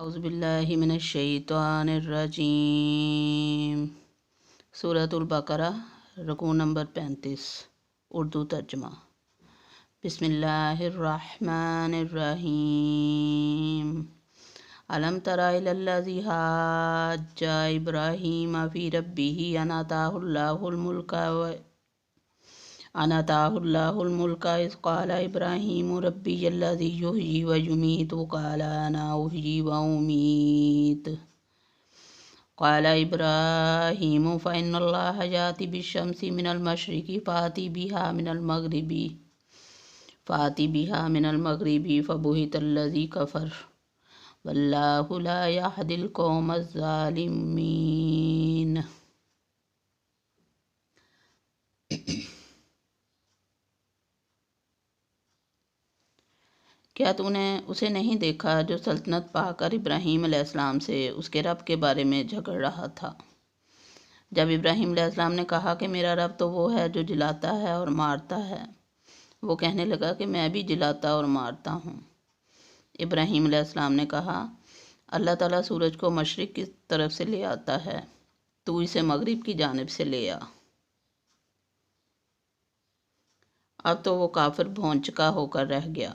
اعوذ باللہ من الشیطان الرجیم۔ سورۃ البقرہ، رکوع نمبر 35، اردو ترجمہ۔ بسم اللہ الرحمن الرحیم۔ الم تر الی الذی حاج ابراہیم فی ربہ ان آتاہ اللہ الملک اذ قال ابراہیم ربی الذی یحیی ویمیت قال انا احیی وامید قال ابراہیم فإن اللہ یأتی بالشمس من المشرق فأتی بها من المغرب فبہت الذی کفر واللہ لا یہدی القوم الظالمین۔ کیا تو نے اسے نہیں دیکھا جو سلطنت پا کر ابراہیم علیہ السلام سے اس کے رب کے بارے میں جھگڑ رہا تھا؟ جب ابراہیم علیہ السلام نے کہا کہ میرا رب تو وہ ہے جو جلاتا ہے اور مارتا ہے، وہ کہنے لگا کہ میں بھی جلاتا اور مارتا ہوں۔ ابراہیم علیہ السلام نے کہا، اللہ تعالیٰ سورج کو مشرق کی طرف سے لے آتا ہے، تو اسے مغرب کی جانب سے لے آ۔ اب تو وہ کافر بھونچکا ہو کر رہ گیا،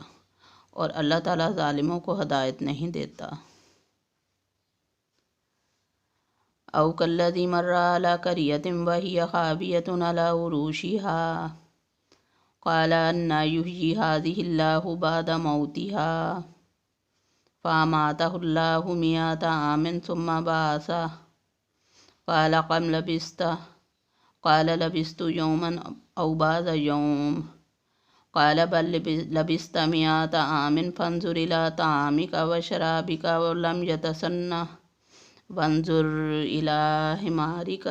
اور اللہ تعالیٰ ظالموں کو ہدایت نہیں دیتا۔ او کالذی مر علی قریۃ وہی خاویۃ علی عروشہا قال انا یحیی ہذہ اللہ بعد موتہا فاماتہ اللہ مئۃ عام ثم بعثہ قال کم لبثت قال لبثت یوما او بعض یوم قال بل لبثت مئۃ عام فانظر الی طعامک وشرابک لم یتسنہ وانظر الی حمارک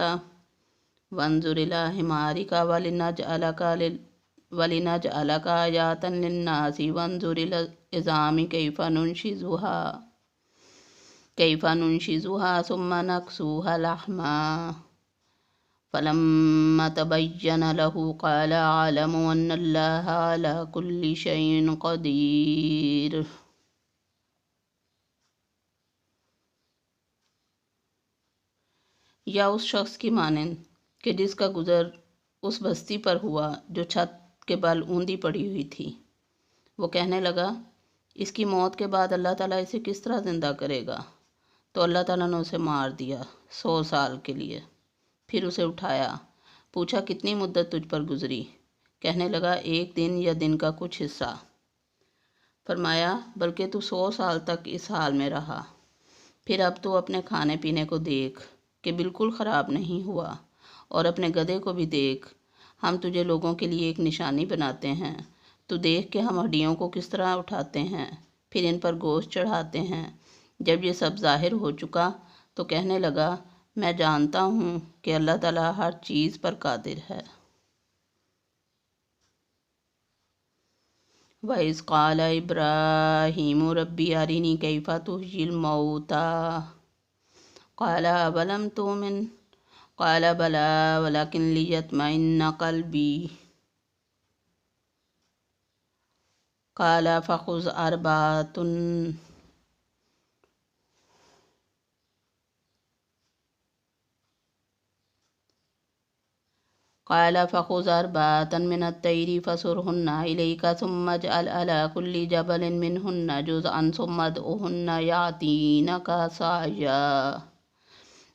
ولنجعلک آیۃ للناس وانظر الی العظام کیف ننشزها ثم نکسوها لحما فلما تبین له قال اعلم ان اللہ علی کل شیء قدیر۔ یا اس شخص کی مانند کہ جس کا گزر اس بستی پر ہوا جو چھت کے بل اوندی پڑی ہوئی تھی۔ وہ کہنے لگا، اس کی موت کے بعد اللہ تعالیٰ اسے کس طرح زندہ کرے گا؟ تو اللہ تعالیٰ نے اسے مار دیا 100 سال کے لیے، پھر اسے اٹھایا، پوچھا کتنی مدت تجھ پر گزری؟ کہنے لگا 1 دن یا دن کا کچھ حصہ۔ فرمایا بلکہ تو 100 سال تک اس حال میں رہا، پھر اب تو اپنے کھانے پینے کو دیکھ کہ بالکل خراب نہیں ہوا، اور اپنے گدھے کو بھی دیکھ، ہم تجھے لوگوں کے لیے ایک نشانی بناتے ہیں، تو دیکھ کہ ہم ہڈیوں کو کس طرح اٹھاتے ہیں، پھر ان پر گوشت چڑھاتے ہیں۔ جب یہ سب ظاہر ہو چکا تو کہنے لگا، میں جانتا ہوں کہ اللہ تعالیٰ ہر چیز پر قادر ہے۔ وَإِذْ قَالَ إِبْرَاهِيمُ رَبِّ أَرِنِي كَيْفَ تُحْيِي الْمَوْتَى قَالَ أَوَلَمْ تُؤْمِنْ قَالَ بَلَىٰ وَلَكِنْ لِيَطْمَئِنَّ قَلْبِي قَالَ فَخُذْ أَرْبَعَةً مِنَ الطَّيْرِ فَصُرْهُنَّ إِلَيْكَ ثُمَّ اجْعَلْ عَلَىٰ كُلِّ جَبَلٍ مِّنْهُنَّ جُزْءًا ثُمَّ ادْعُهُنَّ يَأْتِينَكَ سَعْيًا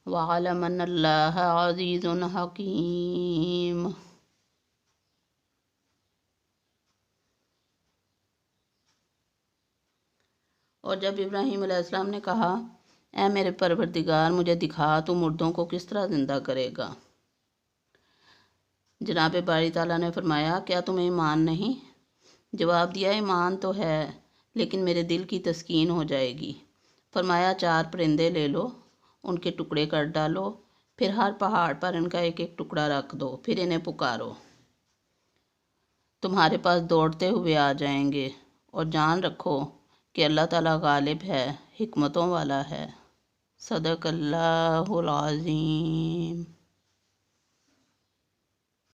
وَاعْلَمْ أَنَّ اللَّهَ عَزِيزٌ حَكِيمٌ۔ اور جب ابراہیم علیہ السلام نے کہا، اے میرے پروردگار مجھے دکھا تو مردوں کو کس طرح زندہ کرے گا؟ جناب باری تعالیٰ نے فرمایا، کیا تمہیں ایمان نہیں؟ جواب دیا، ایمان تو ہے لیکن میرے دل کی تسکین ہو جائے گی۔ فرمایا 4 پرندے لے لو، ان کے ٹکڑے کر ڈالو، پھر ہر پہاڑ پر ان کا ایک ایک ٹکڑا رکھ دو، پھر انہیں پکارو، تمہارے پاس دوڑتے ہوئے آ جائیں گے، اور جان رکھو کہ اللہ تعالیٰ غالب ہے، حکمتوں والا ہے۔ صدق اللہ العظیم۔